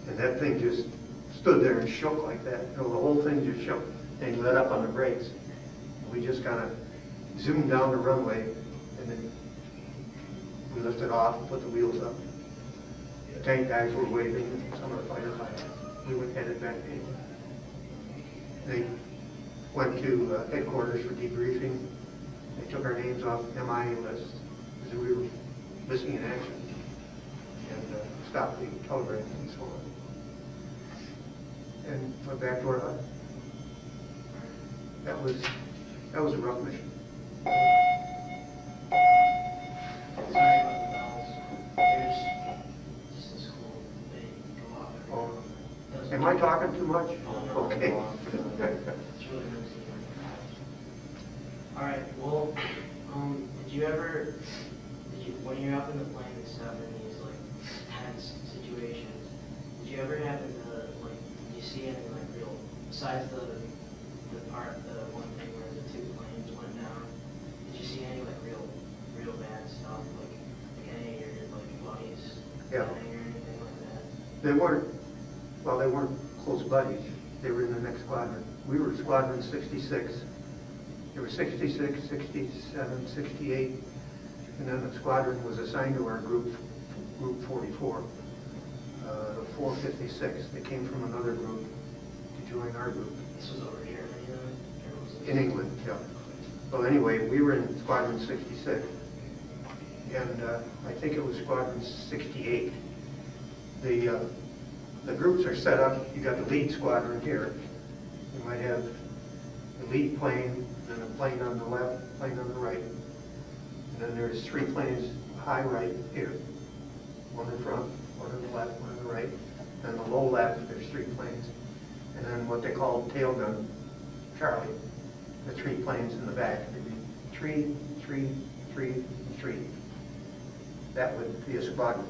And that thing just stood there and shook like that. The whole thing just shook. And he let up on the brakes. And we just kind of zoomed down the runway, and then we lifted off and put the wheels up. The tank guys were waving, some of the firefighters. We went headed back in. They went to headquarters for debriefing. They took our names off the MIA list because we were missing in action, and stopped the telegram and so on. And went back to our hut. That was a rough mission. Sorry about the bells. There's just this cool thing go off. Oh. Am I talking too much? Okay. It's really nice. All right. Well, when you're up in the plane and stuff in these like tense situations, did you ever happen to did you see any real, besides the one thing where the 2 planes went down, did you see any real bad stuff, like any of your buddies dying or anything like that? They weren't close buddies. They were in the next squadron. We were Squadron 66. There were 66, 67, 68, and then the squadron was assigned to our group 44, the 456. They came from another group to join our group. This was over here In England, yeah. Well, anyway, we were in Squadron 66, and I think it was Squadron 68. The groups are set up. You got the lead squadron here. You might have the lead plane, and a plane on the left, plane on the right, and then there's 3 planes high right here. One in front, one on the left, one on the right, and the low left, there's 3 planes, and then what they call tail gun, Charlie. The 3 planes in the back. It'd be 3, 3, 3, 3. That would be a squadron.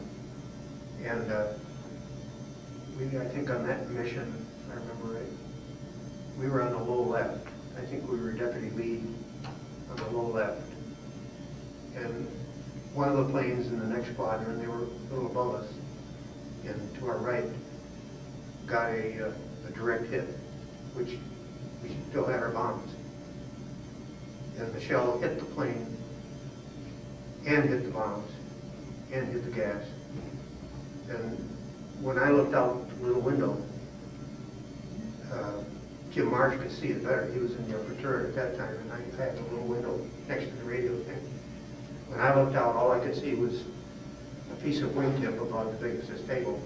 And I think on that mission, if I remember right, we were on the low left. I think we were deputy lead on the low left. And one of the planes in the next squadron, they were a little above us, and to our right, got a direct hit, which we still had our bombs. And the shell hit the plane, and hit the bombs, and hit the gas. And when I looked out the little window, Jim Marsh could see it better. He was in the upper turret at that time, and I had a little window next to the radio thing. When I looked out, all I could see was a piece of wingtip about as big as this table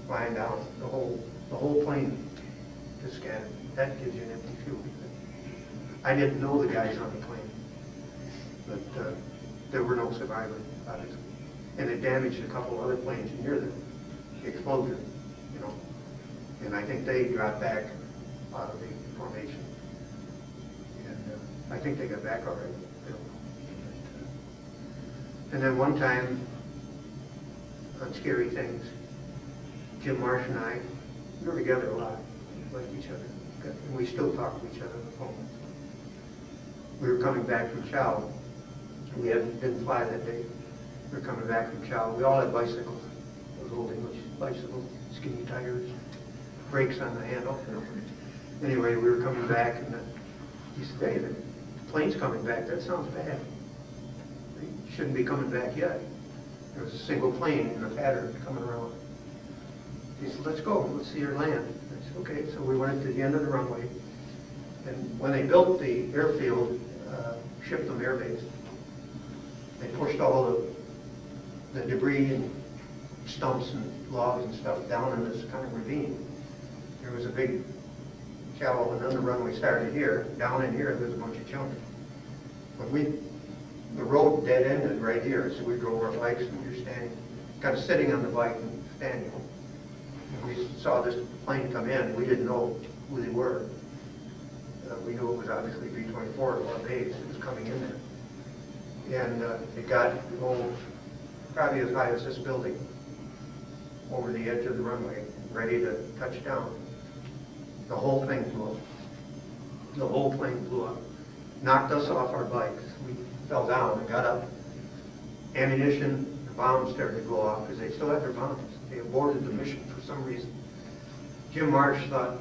flying down. The whole plane just scattered. That gives you an empty fuel. I didn't know the guys on the plane, but there were no survivors, obviously. And it damaged a couple other planes near the explosion, And I think they dropped back out of the formation. And I think they got back already. And then one time, on Scary Things, Jim Marsh and I, we were together a lot, liked each other. And we still talk to each other on the phone. We were coming back from Chow. We didn't fly that day. We were coming back from Chow. We all had bicycles. those old English bicycles, skinny tires, brakes on the handle. Anyway, we were coming back, and he said, "Hey, the plane's coming back. That sounds bad. They shouldn't be coming back yet." There was a single plane in a pattern coming around. He said, "Let's go. Let's see her land." I said, "Okay." So we went to the end of the runway, and when they built the airfield, shipped them airbase, they pushed all the debris and stumps and logs and stuff down in this kind of ravine. There was a big shallow, and then the runway started here. Down in here, there's a bunch of junk. But the road dead ended right here, so we drove our bikes, and we were standing, kind of sitting on the bike and standing. And we saw this plane come in. We didn't know who they were. We knew it was obviously B-24 at our base. It was coming in there. And it got probably as high as this building, over the edge of the runway, ready to touch down. The whole thing blew up. The whole plane blew up. Knocked us off our bikes. We fell down and got up. Ammunition, the bombs started to go off because they still had their bombs. They aborted the mission for some reason. Jim Marsh thought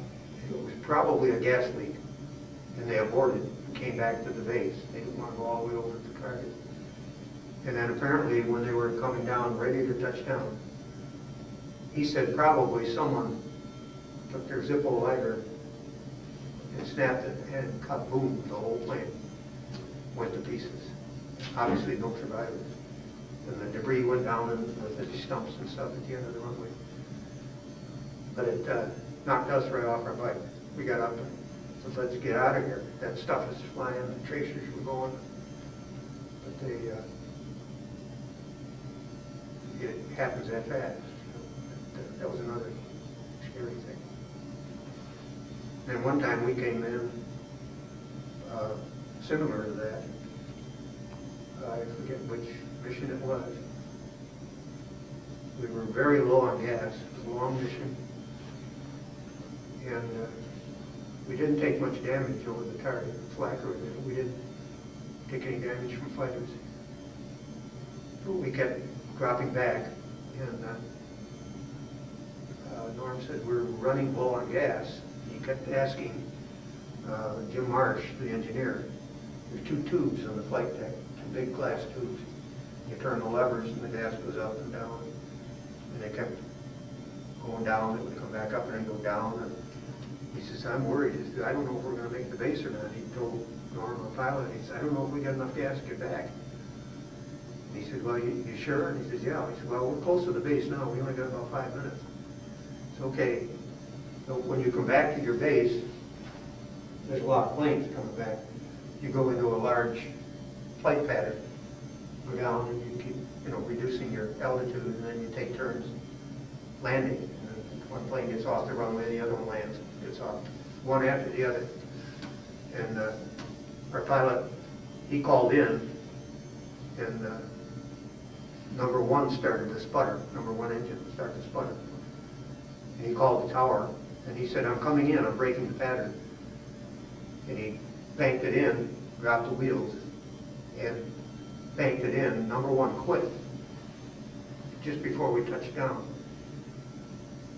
it was probably a gas leak, and they aborted and came back to the base. They didn't want to go all the way over to the target. And then apparently when they were coming down, ready to touch down, he said probably someone took their Zippo lighter and snapped it, and kaboom, the whole plane went to pieces. Obviously no survivors. And the debris went down with the stumps and stuff at the end of the runway. But it knocked us right off our bike. We got up and said, "Let's get out of here." That stuff was flying, the tracers were going. But it happens that fast. That was another scary thing. And one time we came in, similar to that. I forget which mission it was. We were very low on gas. It was a long mission. And we didn't take much damage over the target, flak or anything. We didn't take any damage from fighters. So we kept dropping back. And Norm said, "We're running low on gas." He kept asking Jim Marsh, the engineer, there's two tubes on the flight deck, two big glass tubes. You turn the levers and the gas goes up and down. And they kept going down, it would come back up and then go down. And he says, "I'm worried. He said, I don't know if we're going to make the base or not." He told Norm, the pilot, he said, "I don't know if we got enough gas to get back." And he said, "Well, you sure?" And he says, "Yeah." He said, "Well, we're close to the base now. We only got about 5 minutes." It's okay. So when you come back to your base, there's a lot of planes coming back. You go into a large flight pattern, go down, and you keep, reducing your altitude, and then you take turns landing. And one plane gets off the runway, the other one lands, gets off, one after the other. And our pilot, he called in, and number one started to sputter. Number one engine started to sputter. And he called the tower, and he said, "I'm coming in, I'm breaking the pattern." And he banked it in, dropped the wheels, and banked it in. Number one quit just before we touched down.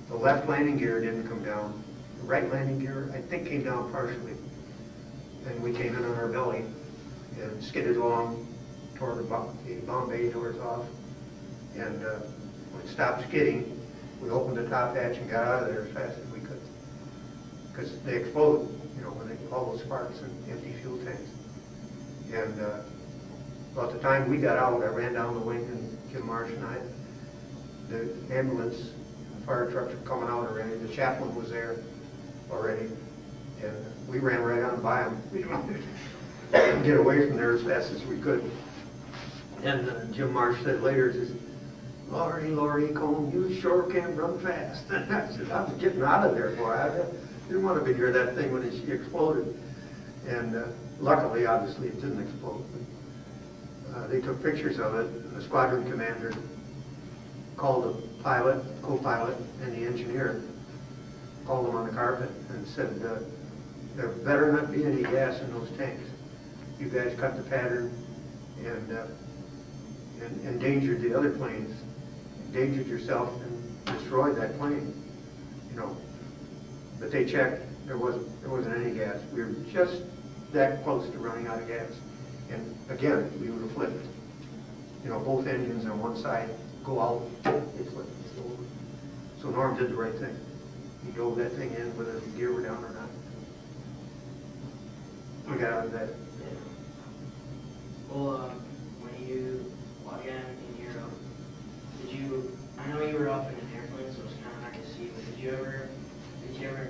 The left landing gear didn't come down. The right landing gear, I think, came down partially. And we came in on our belly and skidded along toward the bomb bay doors off. And when it stopped skidding, we opened the top hatch and got out of there as fast as we could. Because they exploded, when all those sparks and empty fuel tanks. And about the time we got out, I ran down the wing, and Jim Marsh and I, the ambulance, the fire trucks were coming out already. The chaplain was there already. And we ran right on by him. We wanted to get away from there as fast as we could. And Jim Marsh said later, he says, Lordy, Kohn, you sure can run fast." And I said, "I was getting out of there, boy. I didn't want to be near that thing when she exploded." And luckily, obviously, it didn't explode. But, they took pictures of it, and the squadron commander called the pilot, co-pilot, and the engineer, called them on the carpet and said, "There better not be any gas in those tanks. You guys cut the pattern and endangered the other planes, endangered yourself and destroyed that plane, you know. But they checked, there wasn't any gas. We were just that close to running out of gas. And again, we would have flipped. You know, both engines on one side go out, they flip. So Norm did the right thing. He drove that thing in whether the gear were down or not. We got out of that. Yeah. Well, when you, again, in Europe, I know you were up in an airplane, so it was kind of hard to see, but did you ever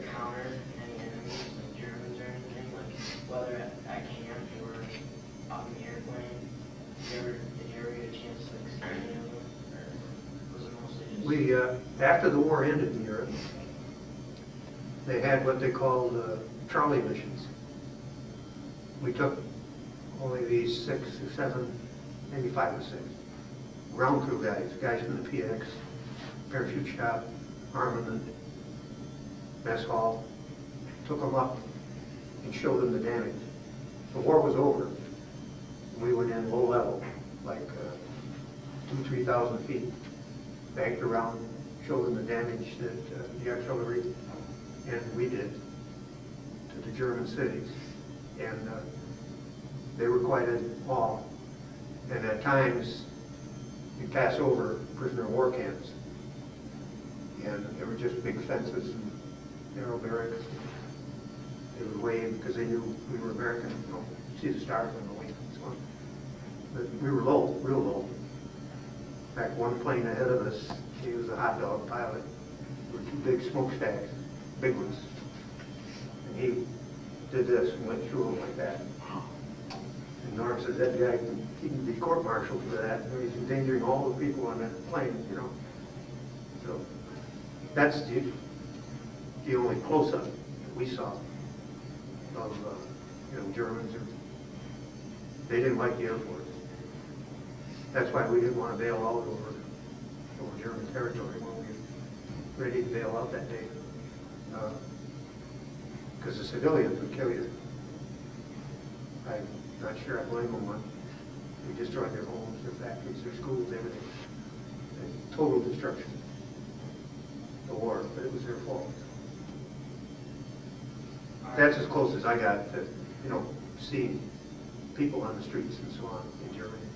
encounter any enemies, like Germans or anything, like whether at camp or up in the airplane? Did you ever get a chance to like, see any of them, or was it mostly just... We, after the war ended in Europe, they had what they called trolley missions. We took only these 6 or 7, maybe 5 or 6 ground crew guys from the PX, parachute shop, armament, mess hall, took them up and showed them the damage. The war was over. We went in low level, like 2,000-3,000 feet, banked around, showed them the damage that the artillery and we did to the German cities. And they were quite in awe. And at times, you pass over prisoner of war camps, and there were just big fences and narrow barracks. They would wave because they knew we were American, you know, see the stars on the wing and so on. But we were low, real low. In fact, one plane ahead of us, he was a hot dog pilot with 2 big smokestacks, big ones. And he did this and went through them like that. And Norm says, that guy he can be court-martialed for that. He's endangering all the people on that plane, you know. So that's the only close-up that we saw of you know, Germans. They didn't like the Air Force. That's why we didn't want to bail out over German territory when we were ready to bail out that day. Because the civilians would kill you. I'm not sure I blame them on. We destroyed their homes, their factories, their schools, everything. And total destruction. The war, but it was their fault. That's as close as I got to, you know, seeing people on the streets and so on in Germany.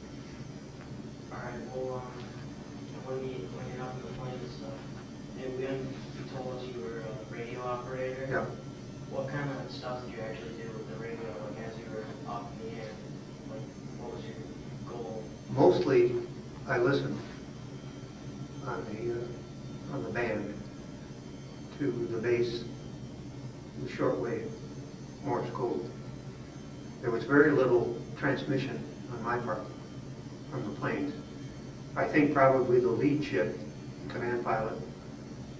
All right. Well, when you're up in the plane and stuff, and you told us you were a radio operator. Yeah. What kind of stuff did you actually do with the radio, like as you were up in the air? Like, what was your goal? Mostly, I listened on the band to the base, the shortwave, Morse code. There was very little transmission on my part from the planes. I think probably the lead ship, command pilot,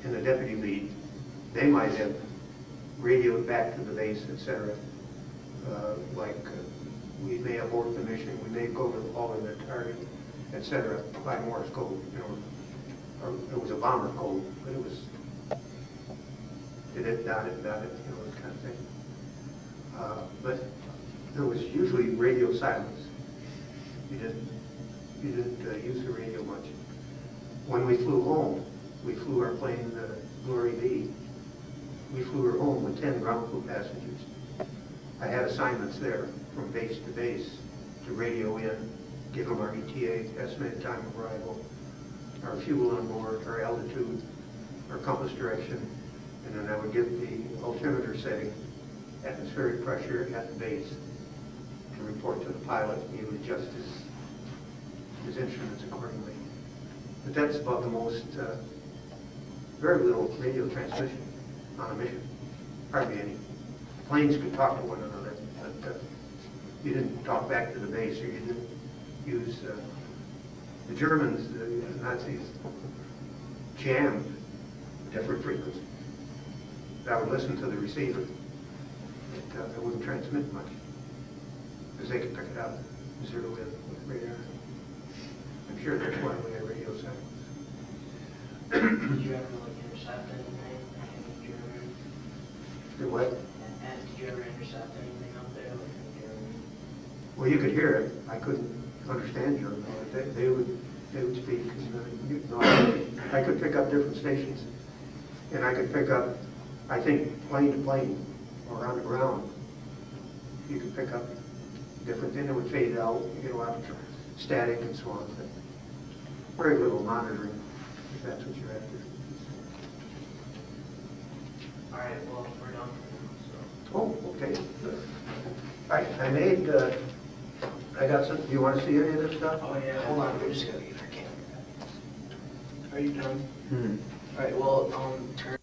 and the deputy lead, they might have radioed back to the base, etc. We may abort the mission, we may go to the alternate target, etc. by Morse code. You know, it was a bomber code, but it was did it, dot it, you know, this kind of thing. But there was usually radio silence. You didn't use the radio much. When we flew home, we flew our plane, Glory B. We flew her home with 10 ground crew passengers. I had assignments there from base to base to radio in, give them our ETA, estimated time of arrival, our fuel on board, our altitude, our compass direction, and then I would give the altimeter setting, atmospheric pressure at the base, to report to the pilot. He would adjust his instruments accordingly. But that's about the most, very little radio transmission on a mission. Hardly any. Planes could talk to one another, but you didn't talk back to the base, or you didn't use, the Germans, the Nazis, jammed different frequencies. I would listen to the receiver. It wouldn't transmit much, because they could pick it up, zero in with radar. I'm sure that's why we had radio silence. Did you ever intercept anything in Germany? The what? And did you ever intercept anything up there, like in Germany? Well, you could hear it. I couldn't understand German. They would They would speak, and, I could pick up different stations. And I could pick up, I think, plane to plane or on the ground. You could pick up different, then it would fade out, you get a lot of static and so on. But very little monitoring, if that's what you're after. All right, well, we're done for now, Oh, okay. I made, I got some, do you want to see any of this stuff? so. Oh, yeah, hold on, we're just gonna get our camera. Are you done? All right, well, turn.